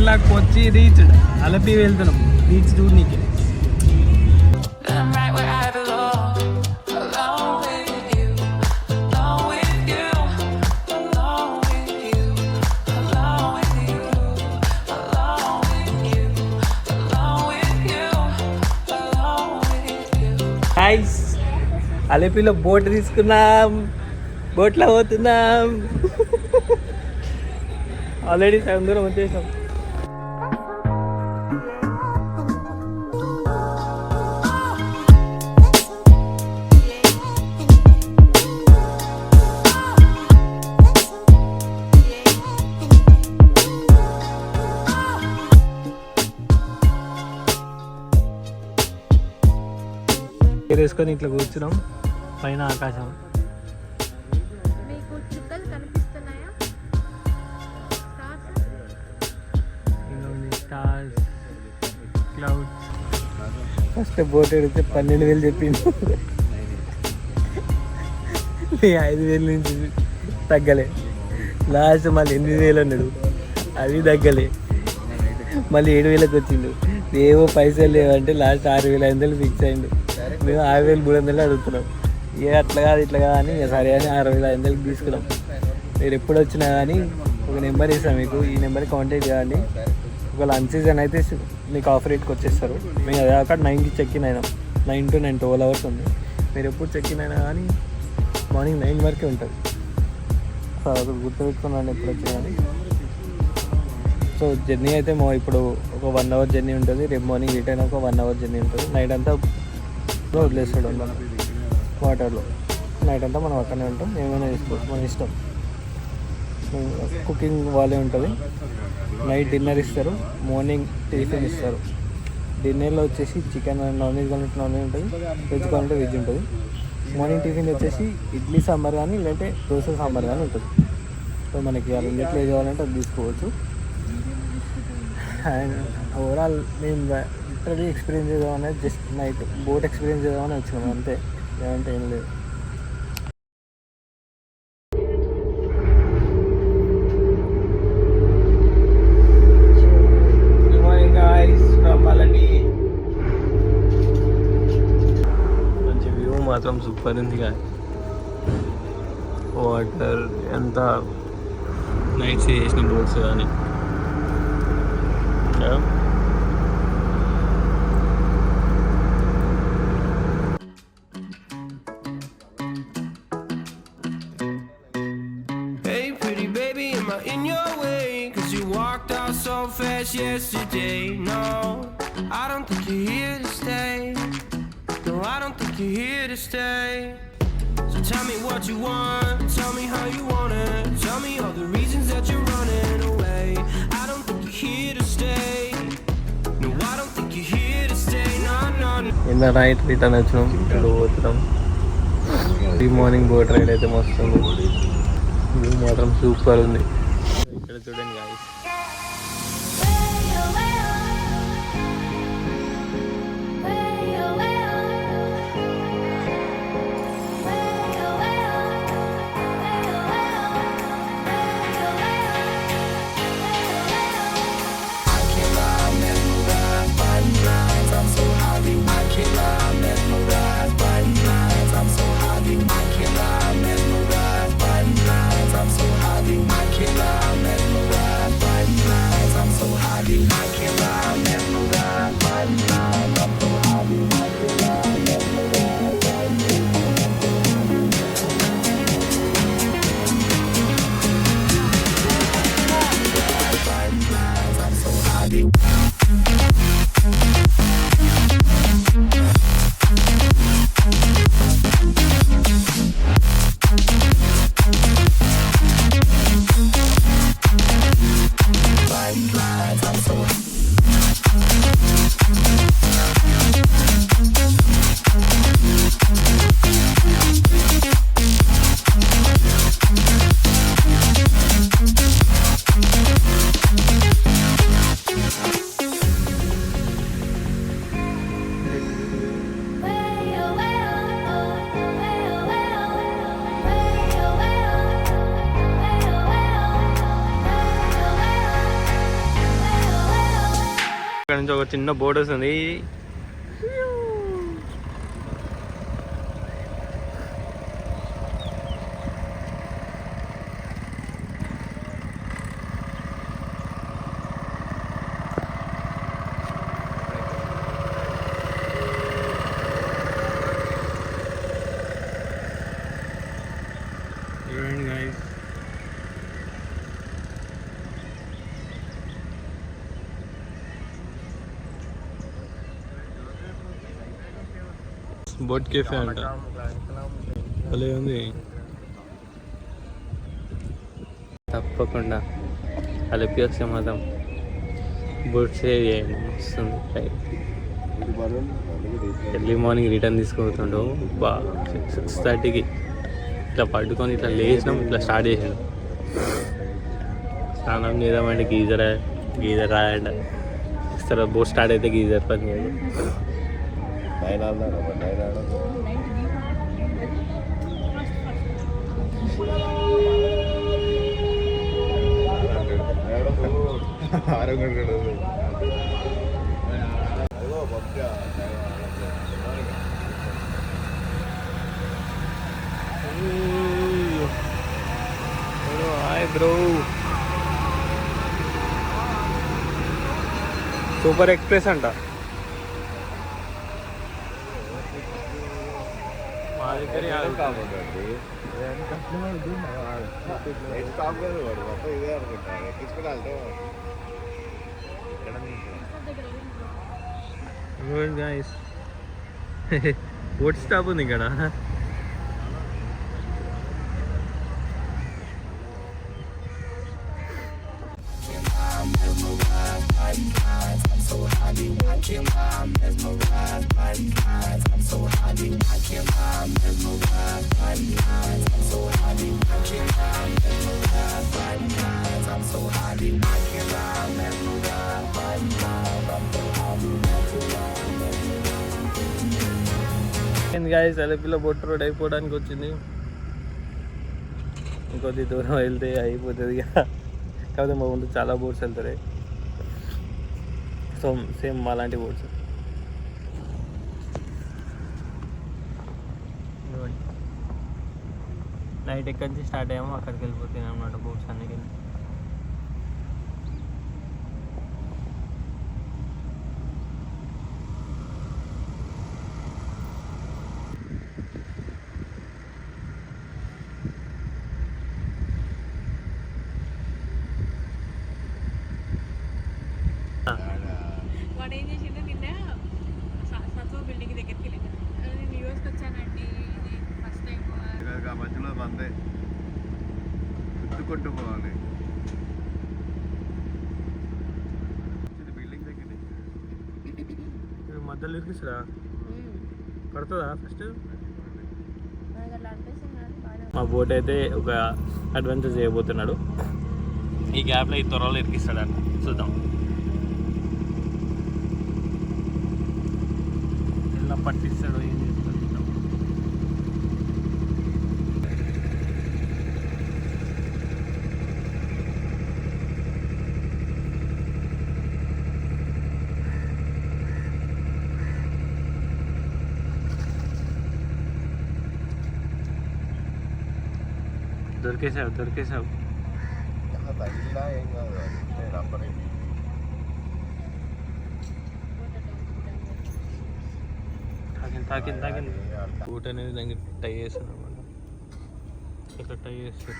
o'clock వచ్చి reach Alleppey వెళ్తున్నాం beach చూడనీకి. అలపిలో boat తీసుకున్నాం, బోట్లో పోతున్నాం. ఆల్రెడీ సగం దూరం వచ్చేసాం. వేసుకొని ఇట్లా కూర్చున్నాం పైన ఆకాశం. Stars, clouds. ఫస్ట్ బోట్ ఎడితే 12,000 చెప్పింది. 5,000 నుంచి తగ్గలే. లాస్ట్ మళ్ళీ 8,000 అన్నాడు, అది తగ్గలే. మళ్ళీ 7,000కి వచ్చిండు. ఏవో పైసలు లేవంటే లాస్ట్ 6,500 ఫిక్స్ అయ్యిండు. మేము 6,300 అడుగుతున్నాం. ఏ అట్లా కాదు ఇట్లా కాదు అని సరే అని 6,500కి తీసుకున్నాం. మీరు ఎప్పుడు వచ్చినా కానీ ఒక నెంబర్ ఇస్తాం మీకు, ఈ నెంబర్కి కాంటాక్ట్ చేయండి. ఒకవేళ అన్సీజన్ అయితే మీకు ఆఫర్ రేట్కి వచ్చేస్తారు. మేము అదే కాక 9కి చెక్ ఇన్ అయినాం. 9 to 9 12 hours ఉంది. మీరు ఎప్పుడు చెక్ ఇన్ అయినా కానీ మార్నింగ్ 9 వరకే ఉంటుంది. సో అది గుర్తుపెట్టుకున్నాను ఎప్పుడు వచ్చినా కానీ. సో జర్నీ అయితే ఇప్పుడు ఒక 1 hour జర్నీ ఉంటుంది. రేపు మార్నింగ్ రిటర్న్ ఒక 1 hour జర్నీ ఉంటుంది. నైట్ అంతా వదిలేస్తాడు మనం వాటర్లో. నైట్ అంతా మనం అక్కడనే ఉంటాం, ఏమైనా చేసుకోవచ్చు మన ఇష్టం. కుకింగ్ వాళ్ళే ఉంటుంది. నైట్ డిన్నర్ ఇస్తారు, మార్నింగ్ టిఫిన్ ఇస్తారు. డిన్నర్లో వచ్చేసి చికెన్ నాన్ వెజ్ కావాలంటే నాన్ వెజ్ ఉంటుంది, వెజ్ కావాలంటే వెజ్ ఉంటుంది. మార్నింగ్ టిఫిన్ వచ్చేసి ఇడ్లీ సాంబార్ కానీ లేదంటే దోశ సాంబార్ కానీ ఉంటుంది. సో మనకి ఆ రెండిట్లో ఏది కావాలంటే అది తీసుకోవచ్చు. అండ్ ఓవరాల్ మేము లిటరలీ ఎక్స్పీరియన్స్ చేద్దామని జస్ట్ నైట్ బోట్ ఎక్స్పీరియన్స్ చేద్దామని వచ్చినాము అంతే, లేదంటే ఏం లేదు. మంచి వ్యూ మాత్రం సూపర్ ఉంది. వాటర్ ఎంత నైట్ స్టే చేసిన బోట్స్ కానీ yesterday. No, I don't think you're here to stay. No, I don't think you're here to stay. So tell me what you want, tell me how you want it, tell me all the reasons that you're running away. I don't think you're here to stay. No, I don't think you're here to stay. No, no, no. In the night return వచ్చినాం, ఇప్పుడు పోతున్నాం. ఈ morning boat ride అయితే మస్తు ఉంది. View మాత్రం super ఉంది. ఇక్కడ చూడండి guys. I'm so happy, I can't lie, mesmerized by ఇక్కడ నుంచి ఒక చిన్న బోట్ వస్తుంది. చూడండి గైస్, బోట్ కేఫే అంట, భలే ఉంది. తప్పకుండా అలిపి వస్తే మాత్రం బోట్ సేవ్ చేయండి, వస్తుంది. ఎర్లీ మార్నింగ్ రిటర్న్ తీసుకుపోతుండో 6:30కి ఇట్లా పట్టుకొని ఇట్లా లేచినాం, ఇట్లా స్టార్ట్ చేసాడు. స్నానం చేద్దామంటే గీజర్ రాయండి తర్వాత బోట్ స్టార్ట్ అయితే గీజర్ పని చేయదు. హాయ్ బ్రో, సూపర్ ఎక్స్ప్రెస్ అంట. మా దగ్గర బోట్ స్టాప్ ఉంది ఇక్కడ. గాయస్ అలపిలో బోట్ రోడ్ అయిపోవడానికి వచ్చింది. ఇంకొద్ది దూరం వెళ్తే అయిపోతుంది ఇక. కాకపోతే మా ముందు చాలా బోట్స్ వెళ్తాయి. సో సేమ్ అలాంటి బోట్స్. నైట్ ఎక్కడి నుంచి స్టార్ట్ అయ్యామో అక్కడికి వెళ్ళిపోతాయి అన్నమాట బోట్స్ అన్నీ. వాడు ఏం చేసిండు, నిన్న సత్వ బిల్డింగ్ దగ్గరికి వెళ్ళిండు. నేను యూఎస్కి వచ్చానండి, ఇది ఫస్ట్ టైం. మధ్యలో అంతే గుర్తుకొట్టు పోవాలి. బిల్డింగ్ దగ్గర మధ్యలో ఇరికిస్తారా, పడుతుందా ఫస్ట్? మా బోట్ అయితే ఒక అడ్వెంచర్ చేయబోతున్నాడు. ఈ గ్యాప్లో ఈ త్వరలో ఇరికిస్తాడు. చూద్దాం ఎలా పట్టిస్తాడో, ఏం చేస్తాడు. దొరికేసావు. తగిలినా ఏం కాదు, రబ్బర్ తాకింది. బూట్ అనేది దానికి టై చేస్తాను అనమాట. ఇట్లా టై చేస్తారు.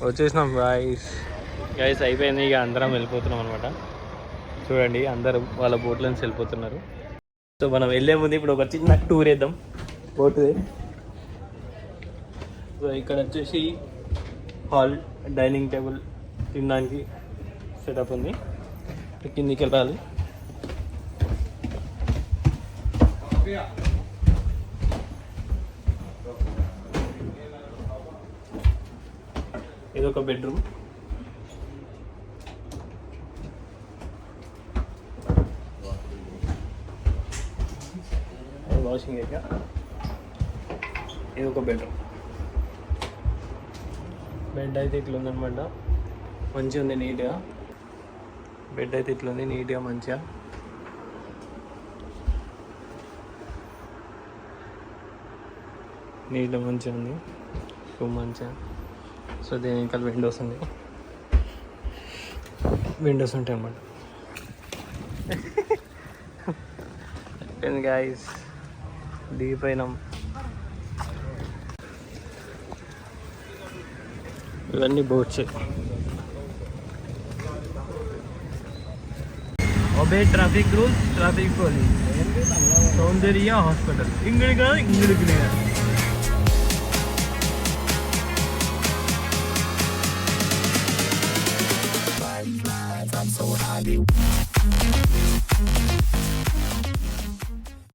వచ్చేసినాం గైస్ అయిపోయింది. ఇక అందరం వెళ్ళిపోతున్నాం అనమాట. చూడండి అందరూ వాళ్ళ బోట్ల నుంచి వెళ్ళిపోతున్నారు. సో మనం వెళ్ళే ముందు ఇప్పుడు ఒక చిన్న టూర్ వేద్దాం బోట్ది. సో ఇక్కడ వచ్చేసి హాల్, డైనింగ్ టేబుల్, తినడానికి సెటప్ ఉంది. కిందికి వెళ్ళాలి. ఇదొక బెడ్రూమ్. Washing area. ఇది ఒక బెడ్రూమ్. బెడ్ అయితే ఇట్లా ఉందన్నమాట. మంచిగా ఉంది నీట్గా. బెడ్ అయితే ఇట్లా ఉంది నీట్గా మంచిగా. నీట్గా మంచిగా ఉంది రూమ్ మంచిగా. సో దీని ఇంకా విండోస్ ఉన్నాయి. విండోస్ ఉంటాయి అన్నమాట. గాయస్ దిగిపోయినాం. ఇవన్నీ boats. Obey traffic rules, traffic police, Soundarya hospital. ఇంగిడిగా ఇంగిడికి